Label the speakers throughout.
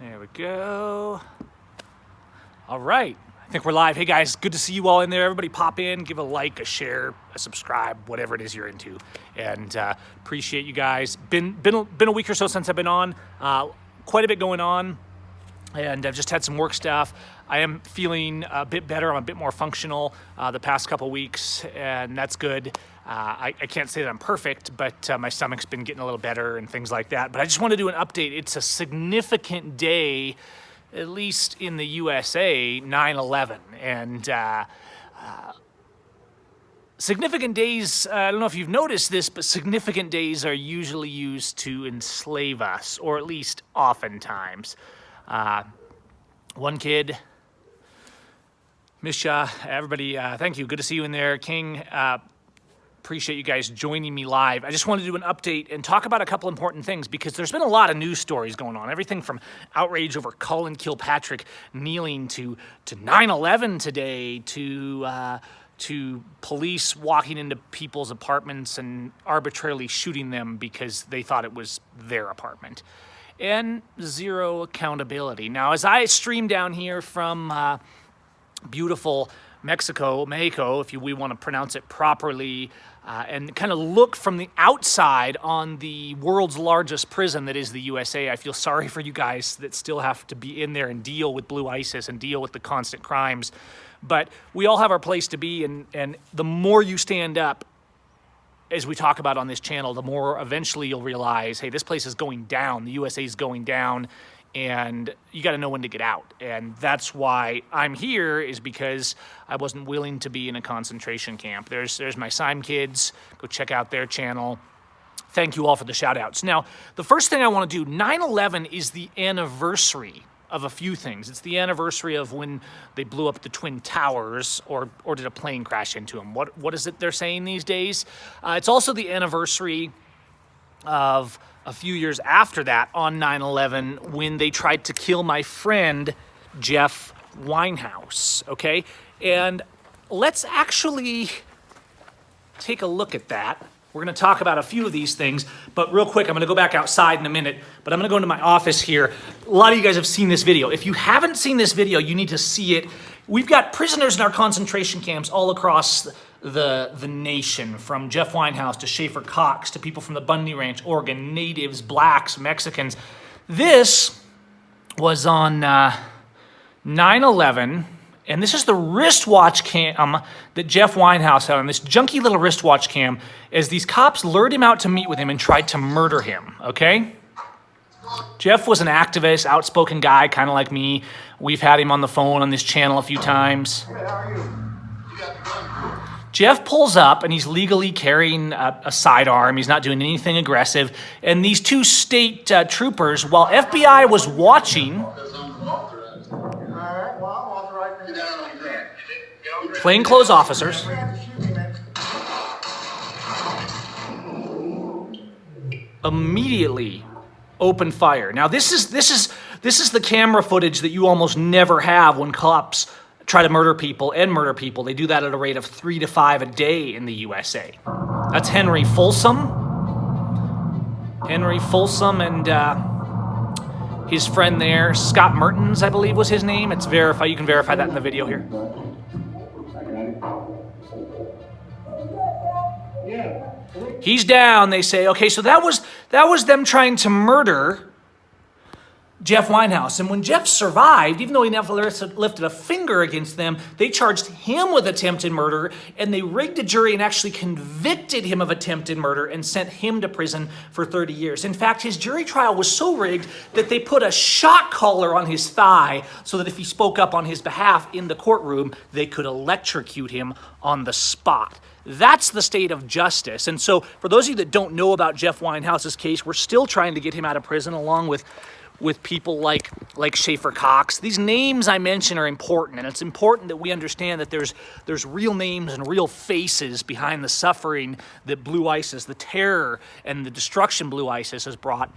Speaker 1: There we go. All right. I think we're live. Hey guys, good to see you all in there. Everybody pop in, give a like, a share, a subscribe, whatever it is you're into. And appreciate you guys. Been a week or so since I've been on. Quite a bit going on. And I've just had some work stuff. I am feeling a bit better. I'm a bit more functional the past couple weeks, and that's good. I can't say that I'm perfect, but my stomach's been getting a little better and things like that. But I just want to do an update. It's a significant day, at least in the USA, 9/11. And significant days, I don't know if you've noticed this, but significant days are usually used to enslave us, or at least oftentimes. One kid, Misha, everybody, thank you. Good to see you in there. King, appreciate you guys joining me live. I just wanted to do an update and talk about a couple important things because there's been a lot of news stories going on. Everything from outrage over Colin Kilpatrick kneeling to 9/11 today to police walking into people's apartments and arbitrarily shooting them because they thought it was their apartment. And zero accountability. Now, as I stream down here from beautiful Mexico, if we want to pronounce it properly, and kind of look from the outside on the world's largest prison that is the USA, I feel sorry for you guys that still have to be in there and deal with blue ISIS and deal with the constant crimes. But we all have our place to be, and the more you stand up, as we talk about on this channel, the more eventually you'll realize, hey, this place is going down. The USA is going down, and you got to know when to get out. And that's why I'm here, is because I wasn't willing to be in a concentration camp. There's my Seim kids. Go check out their channel. Thank you all for the shout outs. Now, the first thing I want to do, 9/11 is the anniversary of a few things. It's the anniversary of when they blew up the Twin Towers, or did a plane crash into them? What is it they're saying these days? It's also the anniversary of a few years after that, on 9/11, when they tried to kill my friend, Jeff Winehouse, okay? And let's actually take a look at that. We're going to talk about a few of these things, but real quick, I'm going to go back outside in a minute, but I'm going to go into my office here. A lot of you guys have seen this video. If you haven't seen this video, you need to see it. We've got prisoners in our concentration camps all across the nation, from Jeff Winehouse to Schaefer Cox to people from the Bundy Ranch, Oregon, natives, blacks, Mexicans. This was on 9/11. And this is the wristwatch cam that Jeff Winehouse had on, this junky little wristwatch cam, as these cops lured him out to meet with him and tried to murder him, okay? Jeff was an activist, outspoken guy, kind of like me. We've had him on the phone on this channel a few times.
Speaker 2: Hey, how are you?
Speaker 1: Jeff pulls up, and he's legally carrying a sidearm. He's not doing anything aggressive. And these two state troopers, while FBI was watching, plainclothes officers, immediately opened fire. Now this is the camera footage that you almost never have when cops try to murder people. They do that at a rate of 3 to 5 a day in the USA. That's Henry Folsom and his friend there, Scott Mertens, I believe was his name. It's verified. You can verify that in the video here. He's down, they say. Okay, so that was them trying to murder Jeff Winehouse. And when Jeff survived, even though he never lifted a finger against them, they charged him with attempted murder, and they rigged a jury and actually convicted him of attempted murder and sent him to prison for 30 years. In fact, his jury trial was so rigged that they put a shock collar on his thigh so that if he spoke up on his behalf in the courtroom, they could electrocute him on the spot. That's the state of justice. And so for those of you that don't know about Jeff Winehouse's case, we're still trying to get him out of prison, along with people like Schaefer Cox. These names I mention are important, and it's important that we understand that there's real names and real faces behind the suffering that blue ISIS, the terror and the destruction blue ISIS has brought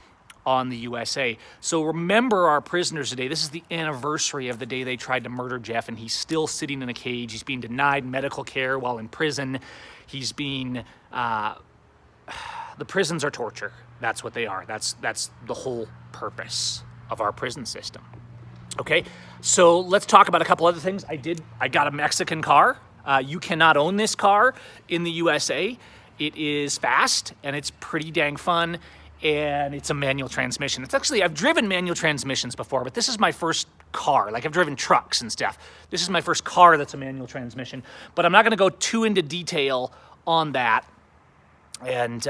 Speaker 1: on the USA. So remember our prisoners today. This is the anniversary of the day they tried to murder Jeff, and he's still sitting in a cage. He's being denied medical care while in prison. He's being, the prisons are torture. That's what they are. That's the whole purpose of our prison system. Okay, so let's talk about a couple other things. I got a Mexican car. You cannot own this car in the USA. It is fast and it's pretty dang fun, and it's a manual transmission. It's actually, I've driven manual transmissions before, but this is my first car. Like, I've driven trucks and stuff. This is my first car that's a manual transmission, but I'm not gonna go too into detail on that. And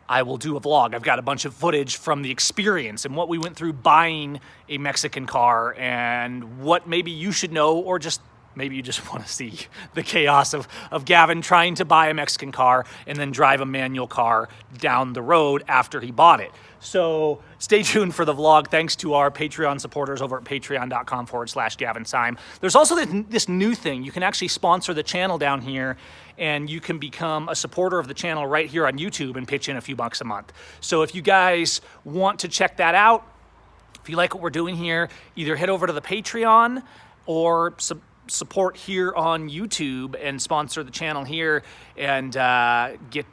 Speaker 1: I will do a vlog. I've got a bunch of footage from the experience and what we went through buying a Mexican car, and what maybe you should know, or just maybe you just want to see the chaos of Gavin trying to buy a Mexican car and then drive a manual car down the road after he bought it. So stay tuned for the vlog. Thanks to our Patreon supporters over at patreon.com/Gavin Seim. There's also this new thing. You can actually sponsor the channel down here, and you can become a supporter of the channel right here on YouTube and pitch in a few bucks a month. So if you guys want to check that out, if you like what we're doing here, either head over to the Patreon or support here on YouTube and sponsor the channel here, and get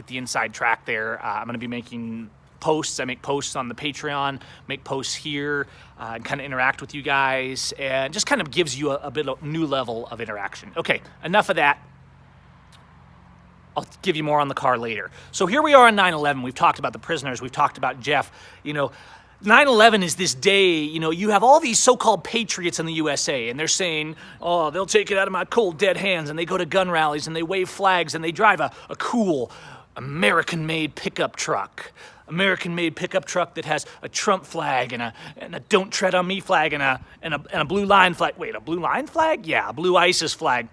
Speaker 1: the inside track there. I'm going to be making posts. I make posts on the Patreon, make posts here, and kind of interact with you guys, and just kind of gives you a bit of new level of interaction. Okay, enough of that. I'll give you more on the car later. So here we are on 9/11. We've talked about the prisoners. We've talked about Jeff. 9/11 is this day, you have all these so-called patriots in the USA, and they're saying, oh, they'll take it out of my cold, dead hands, and they go to gun rallies, and they wave flags, and they drive a cool American-made pickup truck. American-made pickup truck that has a Trump flag and a "Don't Tread on Me" flag and a blue line flag. Wait, a blue line flag? Yeah, a blue ISIS flag.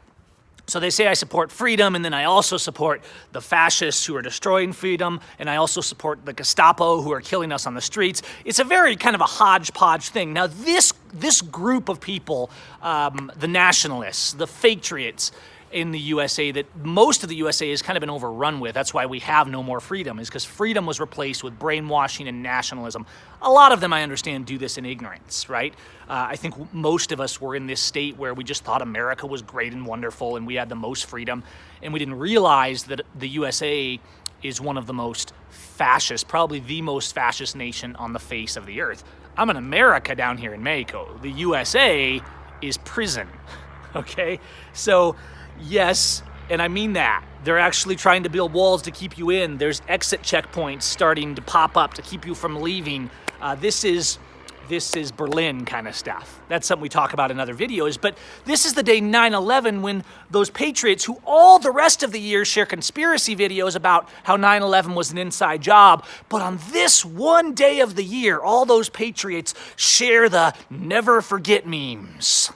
Speaker 1: So they say I support freedom, and then I also support the fascists who are destroying freedom, and I also support the Gestapo who are killing us on the streets. It's a very kind of a hodgepodge thing. Now this group of people, the nationalists, the patriots in the USA, that most of the USA has kind of been overrun with. That's why we have no more freedom, is because freedom was replaced with brainwashing and nationalism. A lot of them, I understand, do this in ignorance, right? I think most of us were in this state where we just thought America was great and wonderful and we had the most freedom, and we didn't realize that the USA is one of the most fascist, probably the most fascist nation on the face of the earth. I'm in America down here in Mexico. The USA is prison, okay? So yes, and I mean that. They're actually trying to build walls to keep you in. There's exit checkpoints starting to pop up to keep you from leaving. This is Berlin kind of stuff. That's something we talk about in other videos, but this is the day 9/11 when those patriots who all the rest of the year share conspiracy videos about how 9/11 was an inside job, but on this one day of the year, all those patriots share the never forget memes.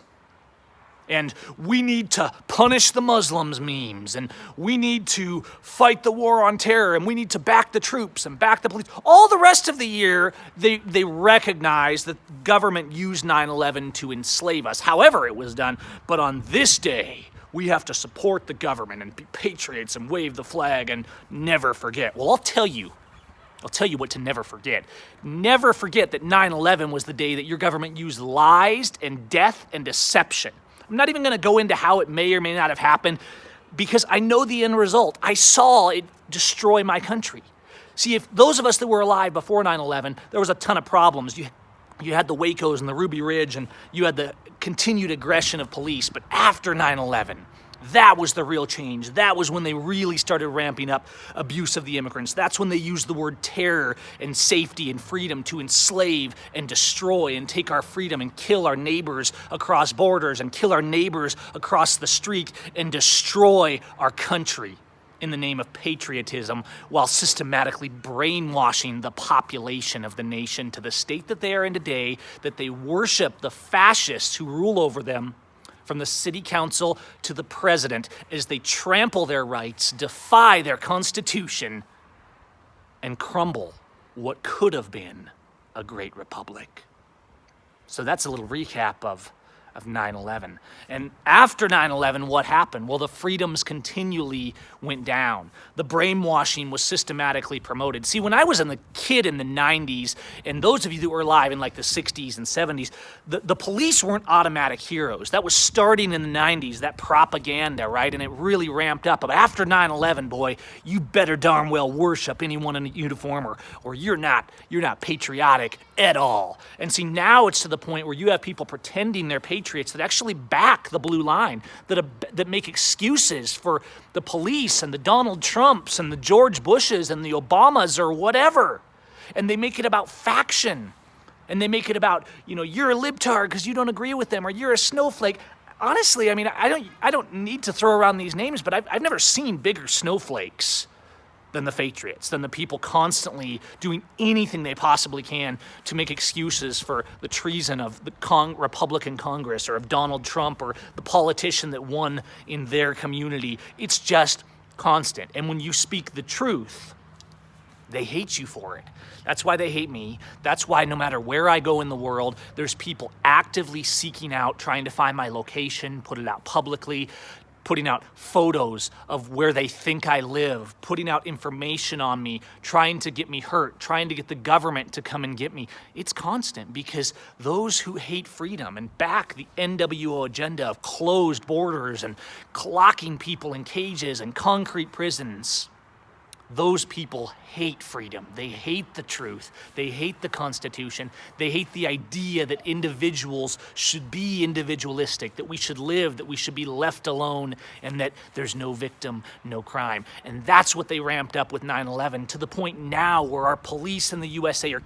Speaker 1: And we need to punish the Muslims memes, and we need to fight the war on terror, and we need to back the troops and back the police. All the rest of the year, they recognize that government used 9/11 to enslave us, however it was done. But on this day, we have to support the government and be patriots and wave the flag and never forget. Well, I'll tell you what to never forget. Never forget that 9/11 was the day that your government used lies and death and deception. I'm not even going to go into how it may or may not have happened, because I know the end result. I saw it destroy my country. See, if those of us that were alive before 9/11, there was a ton of problems. You had the Wacos and the Ruby Ridge, and you had the continued aggression of police. But after 9/11, that was the real change. That was when they really started ramping up abuse of the immigrants. That's when they used the word terror and safety and freedom to enslave and destroy and take our freedom and kill our neighbors across borders and kill our neighbors across the street and destroy our country in the name of patriotism, while systematically brainwashing the population of the nation to the state that they are in today, that they worship the fascists who rule over them, from the city council to the president, as they trample their rights, defy their constitution, and crumble what could have been a great republic. So that's a little recap of of 9/11. And after 9/11, what happened? Well, the freedoms continually went down. The brainwashing was systematically promoted. See, when I was a kid in the 90s, and those of you that were alive in like the 60s and 70s, the police weren't automatic heroes. That was starting in the 90s, that propaganda, right? And it really ramped up. But after 9/11, boy, you better darn well worship anyone in a uniform, or you're not patriotic at all. And see, now it's to the point where you have people pretending they're patriots that actually back the blue line, that make excuses for the police and the Donald Trumps and the George Bushes and the Obamas or whatever. And they make it about faction. And they make it about, you're a libtard because you don't agree with them, or you're a snowflake. Honestly, I mean, I don't need to throw around these names, but I've never seen bigger snowflakes than the patriots, than the people constantly doing anything they possibly can to make excuses for the treason of the Republican Congress, or of Donald Trump, or the politician that won in their community. It's just constant. And when you speak the truth, they hate you for it. That's why they hate me. That's why no matter where I go in the world, there's people actively seeking out, trying to find my location, put it out publicly, putting out photos of where they think I live, putting out information on me, trying to get me hurt, trying to get the government to come and get me. It's constant, because those who hate freedom and back the NWO agenda of closed borders and locking people in cages and concrete prisons, those people hate freedom. They hate the truth. They hate the Constitution. They hate the idea that individuals should be individualistic, that we should live, that we should be left alone, and that there's no victim, no crime. And that's what they ramped up with 9/11, to the point now where our police in the USA are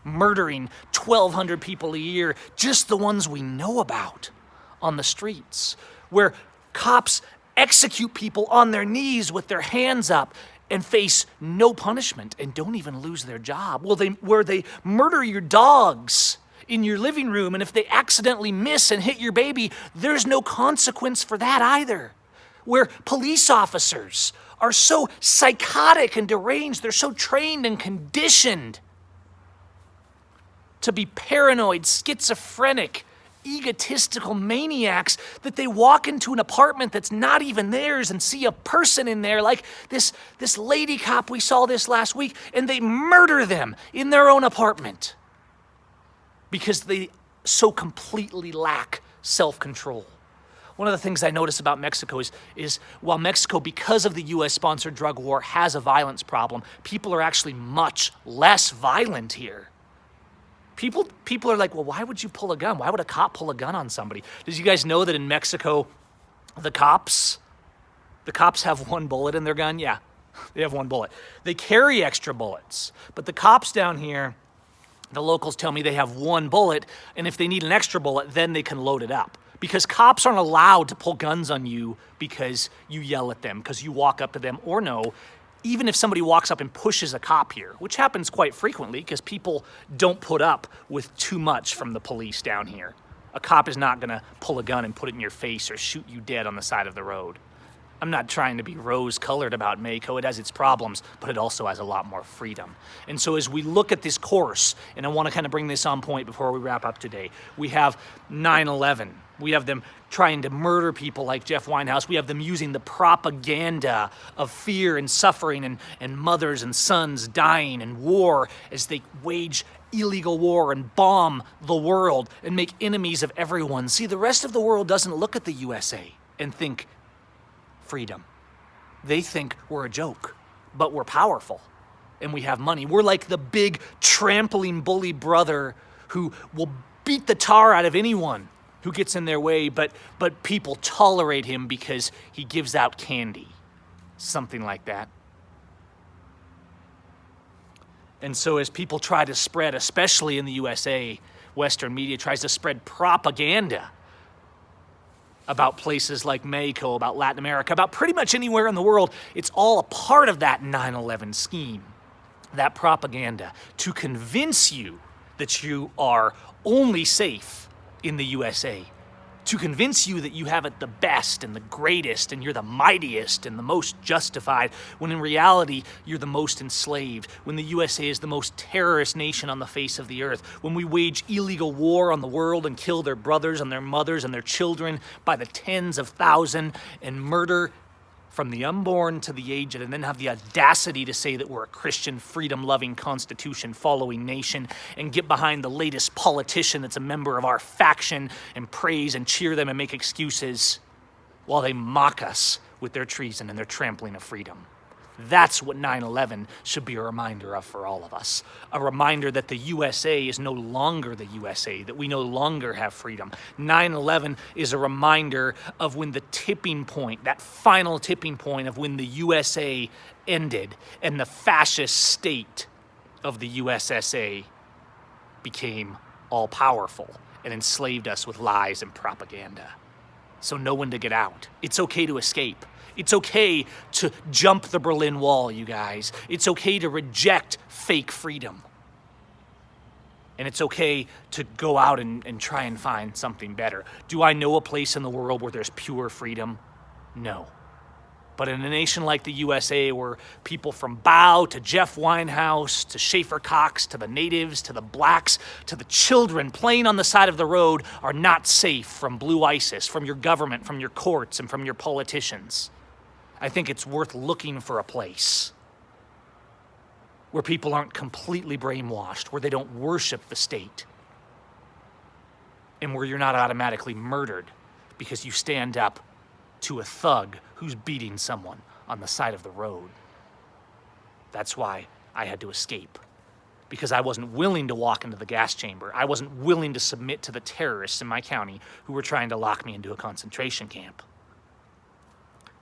Speaker 1: murdering 1,200 people a year, just the ones we know about on the streets, where cops execute people on their knees with their hands up and face no punishment and don't even lose their job. Well, where they murder your dogs in your living room, and if they accidentally miss and hit your baby, there's no consequence for that either. Where police officers are so psychotic and deranged, they're so trained and conditioned to be paranoid, schizophrenic, egotistical maniacs, that they walk into an apartment that's not even theirs and see a person in there, like this lady cop we saw this last week, and they murder them in their own apartment because they so completely lack self-control. One of the things I notice about Mexico is while Mexico, because of the U.S.-sponsored drug war, has a violence problem, people are actually much less violent here. People are like, well, why would you pull a gun? Why would a cop pull a gun on somebody? Did you guys know that in Mexico, the cops have one bullet in their gun? Yeah, they have one bullet. They carry extra bullets, but the cops down here, the locals tell me they have one bullet, and if they need an extra bullet, then they can load it up. Because cops aren't allowed to pull guns on you because you yell at them, because you walk up to them, or no, even if somebody walks up and pushes a cop here, which happens quite frequently because people don't put up with too much from the police down here. A cop is not gonna pull a gun and put it in your face or shoot you dead on the side of the road. I'm not trying to be rose-colored about Mexico. It has its problems, but it also has a lot more freedom. And so as we look at this course, and I want to kind of bring this on point before we wrap up today, we have 9/11. We have them trying to murder people like Jeff Winehouse. We have them using the propaganda of fear and suffering and mothers and sons dying and war as they wage illegal war and bomb the world and make enemies of everyone. See, the rest of the world doesn't look at the USA and think freedom. They think we're a joke, but we're powerful and we have money. We're like the big trampling bully brother who will beat the tar out of anyone who gets in their way, but people tolerate him because he gives out candy, something like that. And so as people try to spread, especially in the USA, Western media tries to spread propaganda about places like Mexico, about Latin America, about pretty much anywhere in the world, it's all a part of that 9/11 scheme, that propaganda, to convince you that you are only safe in the USA. to convince you that you have it the best and the greatest and you're the mightiest and the most justified, when in reality you're the most enslaved, when the USA is the most terrorist nation on the face of the earth, when we wage illegal war on the world and kill their brothers and their mothers and their children by the tens of thousands and murder from the unborn to the aged, and then have the audacity to say that we're a Christian, freedom-loving, Constitution-following nation, and get behind the latest politician that's a member of our faction and praise and cheer them and make excuses while they mock us with their treason and their trampling of freedom. That's what 9/11 should be a reminder of for all of us. A reminder that the USA is no longer the USA, that we no longer have freedom. 9/11 is a reminder of when the tipping point, that final tipping point of when the USA ended and the fascist state of the USSA became all-powerful and enslaved us with lies and propaganda. So know when to get out. It's okay to escape. It's okay to jump the Berlin Wall, you guys. It's okay to reject fake freedom. And it's okay to go out and try and find something better. Do I know a place in the world where there's pure freedom? No. But in a nation like the USA, where people from Bao to Jeff Winehouse to Schaefer Cox to the natives to the blacks to the children playing on the side of the road are not safe from blue ISIS, from your government, from your courts, and from your politicians, I think it's worth looking for a place where people aren't completely brainwashed, where they don't worship the state, and where you're not automatically murdered because you stand up to a thug who's beating someone on the side of the road. That's why I had to escape, because I wasn't willing to walk into the gas chamber. I wasn't willing to submit to the terrorists in my county who were trying to lock me into a concentration camp.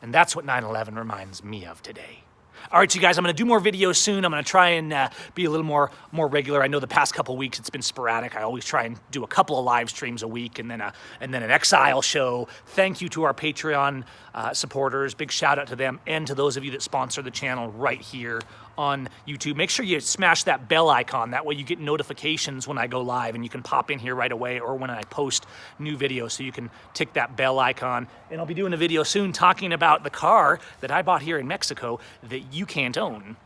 Speaker 1: And that's what 9/11 reminds me of today. All right, you guys, I'm going to do more videos soon. I'm going to try and be a little more regular. I know the past couple weeks it's been sporadic. I always try and do a couple of live streams a week and then an Exile show. Thank you to our Patreon supporters. Big shout out to them and to those of you that sponsor the channel right here on YouTube. Make sure you smash that bell icon. That way you get notifications when I go live and you can pop in here right away, or when I post new videos, so you can tick that bell icon. And I'll be doing a video soon talking about the car that I bought here in Mexico that you can't own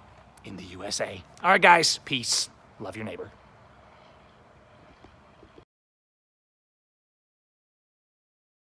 Speaker 1: in the USA. All right, guys, peace. Love your neighbor.